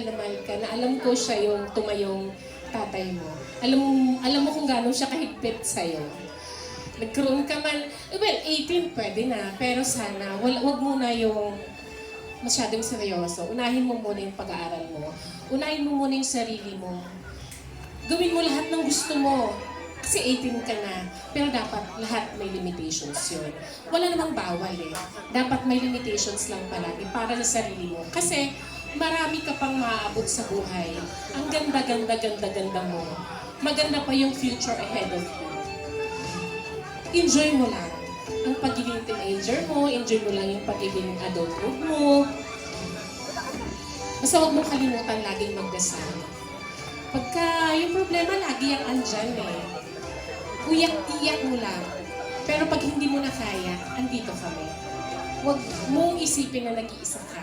na mahal ka, na alam ko siya yung tumayong tatay mo. Alam mo kung gaano siya kahigpit sa'yo. Nagkaroon ka man, well, 18 pwede na, pero sana, wag muna yung masyadong seryoso. Unahin mo muna yung pag-aaral mo. Unahin mo muna yung sarili mo. Gawin mo lahat ng gusto mo. Kasi 18 ka na, pero dapat lahat may limitations yun. Wala namang bawal eh. Dapat may limitations lang palagi para sa sarili mo. Kasi marami ka pang maaabot sa buhay. Ang ganda mo. Maganda pa yung future ahead of you. Enjoy mo lang ang pagiging teenager mo, enjoy mo lang yung pagiging adulthood mo. Basta huwag mong kalimutan laging magdasal. Pagka yung problema lagi ang andyan eh. Uyak-iyak mo lang. Pero pag hindi mo na kaya, andito kami. Huwag mong isipin na nag-iisa ka.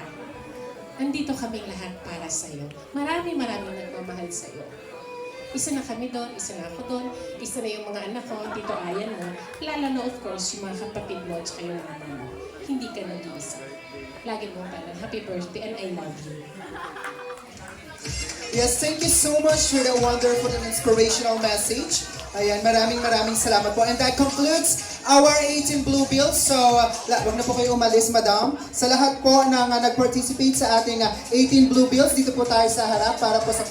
Andito kaming lahat para sa'yo. Maraming nagmamahal sa'yo. Isa na kami doon, isa na ako doon, isa na yung mga anak ko, Tito Ayan mo. Lalo na of course, yung mga kapatid mo at yung mama mo. Hindi ka nag-iisa. Lagi mo pala, happy birthday and I love you. Yes, thank you so much for the wonderful and inspirational message. Ayan, maraming salamat po. And that concludes our 18 Blue Bills. So, wag na po kayo umalis, madam. Sa lahat po ng nag-participate sa ating 18 Blue Bills, dito po tayo sa harap para po sa